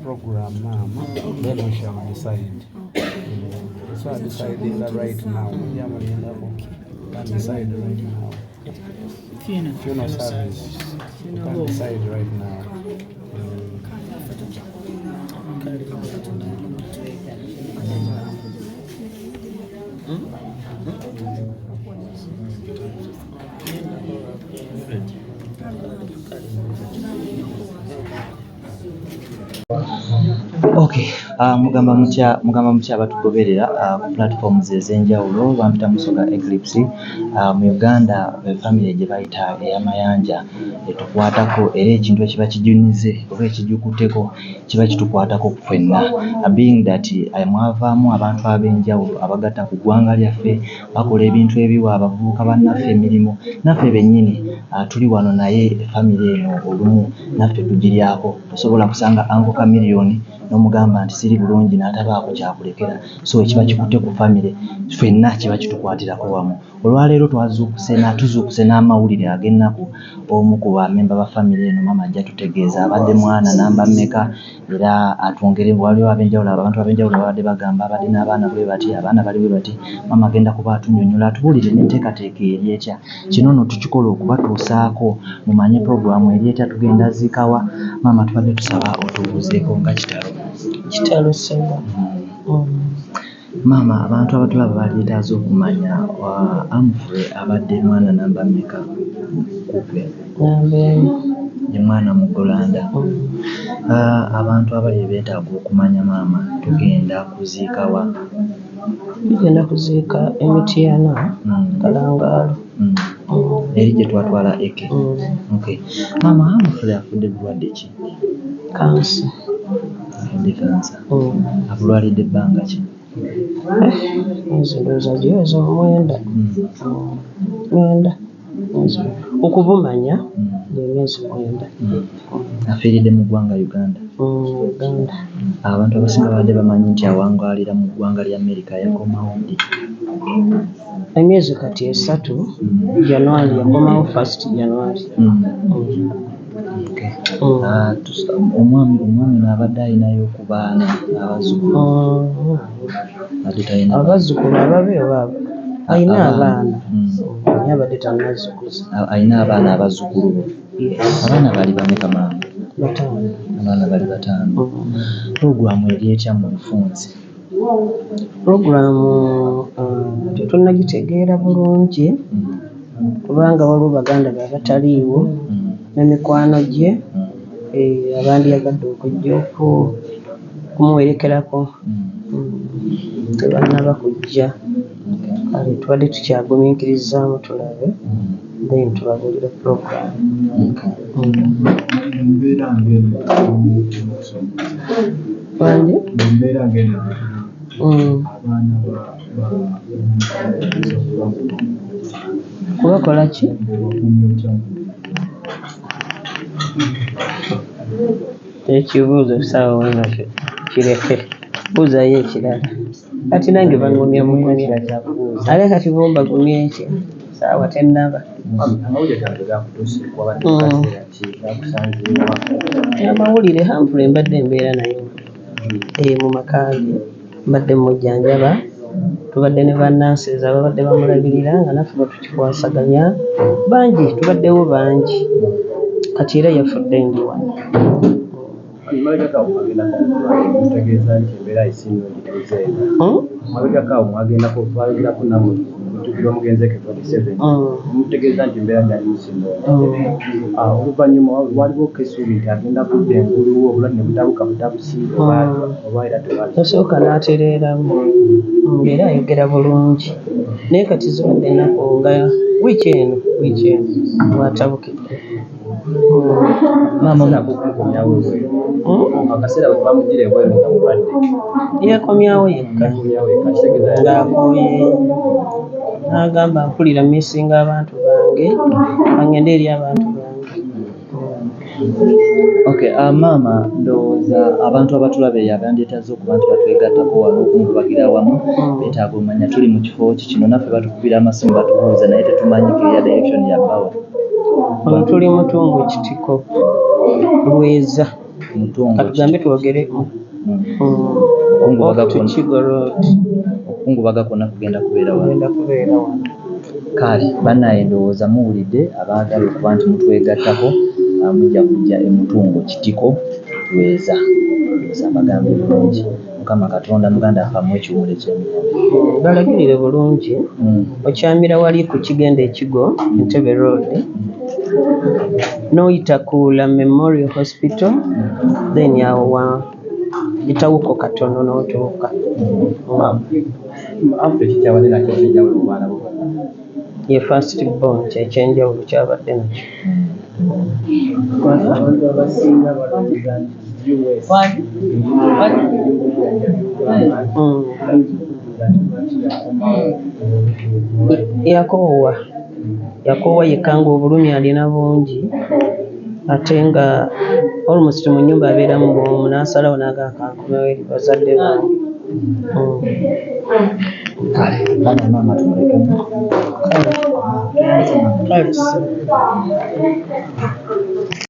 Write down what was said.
program mama, then we shall decide. So I decided that right now. Can decide right now. Funeral service. Can decide right now. Okay, mugamba mutya abatugoberera ku platforms ez'enjawulo bampita Musoga Eclipse mu Uganda family gye bayita ey'amayanja etukwatako era ekintu ekiba kijunize oba ekijukuteko kiba kitukwatako ffenna being that mwavaamu abantu ab'enjawulo abagatta ku ggwanga lyaffe bakola ebintu ebiwa abavubuka bannaffe emirimu naffe bennyini tuli wano naye family eno olumu naffe tugiryako tosobola kusanga Uncle Chameleon n'omugamba nti siri bulungi n'atabaako kyakulekera so ekiba kikutte ku family ffenna kiba kitukwatirako wamu olwaleero tuzuukuse n'amawulire ag'ennaku omu ku bamemba ba family eno mama ajja tutegeeza abadde mwana namba mmeka era atwongere waliwo abantu ab'enjawulo babadde bagamba abadde n'abaana bwe bati abaana bali bwe bati mama agenda kuba atunnyonnyola atubuulire n'enteekateeka eryetya kino nno tukikola okubatuusaako mumanye programu eryetya tugenda zikawa mama tubadde tusaba otubuuzeeko nga kitalo ssenga mama abantu abatulaba baleetaaza okumanya Amfre abadde mwana namba mmeka kupe ye mwana mugolanda abantu abali beetaaga okumanya maama tugenda kuziika Emityana Kalangaalo eri gye twatwala eke okay maama Amfre afudde bulwadde ki kansa abulwalidde ebbanga ki ndowooza giweza omwenda okubumanya emyezi 9 afiiridde mu ggwanga Uganda abantu abasinga babadde bamanyi nti awangaalira mu ggwanga lya Amerika yakomawo ddi emyezi kati 3 January yakomawo 1 January omwami n'abadde alinayo ku baana abazzukulu ababe obaabo alina abaana abadde tanazzukuza alina abaana abazzukulu bo abaana bali bameka maama abaana bali 5 programu eryetya mu bufunze programu tetunnagitegeera bulungi kubanga waliwo baganda babataliiwo n'emikwano gye abandyagadde okujja okumuwerekerako tebannaba kujja kale tubadde tukyagumiikirizaamu tulabe then tubabuulira programu wange kubakola ki ekibuuzo sawa wena kireke buuzayo ekirala kati nange bangumya mugumya ale kati bombagumya ekyo sawa tennaba amawulire Humphrey mbadde embeera nayo mu makange mbadde mujjanjaba tubadde ne bannanseeza ababadde bamulabirira nga naffe batukikwasaganya bangi tubaddewo bangi kati era yafudde ndi wano mabega kawo mwagenda kutegeeza nti embeera esinga ogitegeeza mabega kawo mwagenda kutwalirako namwe mutukira omugenzeke 47 mutegeeza nti embeera gyali musinga oluvannyuma waliwo kesuubi nti agenda kudda engulu obulwadde ne butabuka butabusi oba era tewali osooka n'atereeramu era ayogera bulungi naye kati zibadde ennaku nga wiiki eno watabukidde akaseera bwe twamugira ebweru nga mulwadde yakomyawo yekka ng'akooye n'agamba mpulira misinga abantu bange bagende eri abantu bange. Okay, maama ndowooza abantu abatulaba abandyetaaze okuba nti batwegattako wano okungubagira awamu beetaaga omanya tuli mu kifo ki kino naffe batukubira amasimu batubuuza naye tetumanyi keya direction ya power. Ono tuli Mutungo Kitiko Lweza katugambe twogere okungubaga kwonna kugenda kubeera wano. Kale bannaye ndowooza muwulidde abaagala okuba nti mutwegattako mujja kujja e Mutungo Kitiko Lweza abagambe bulungi Mukama Katonda muganda afamu ekiwumule ky'emikono balagirire bulungi okyamira wali ku kigenda ekigo Entebbe Road noyita Kula Memorial Hospital then yawa bitawuko katono n'otuuka ye first born kyekyenjawulo kyabadde nakyo. Yakoowa yekka nga obulumi alina bungi ate nga almost mu nnyumba abeeramu bwomu n'asalawo n'agakankomewo eri bazadde bange. Kale bana maama tumulekemu. Kale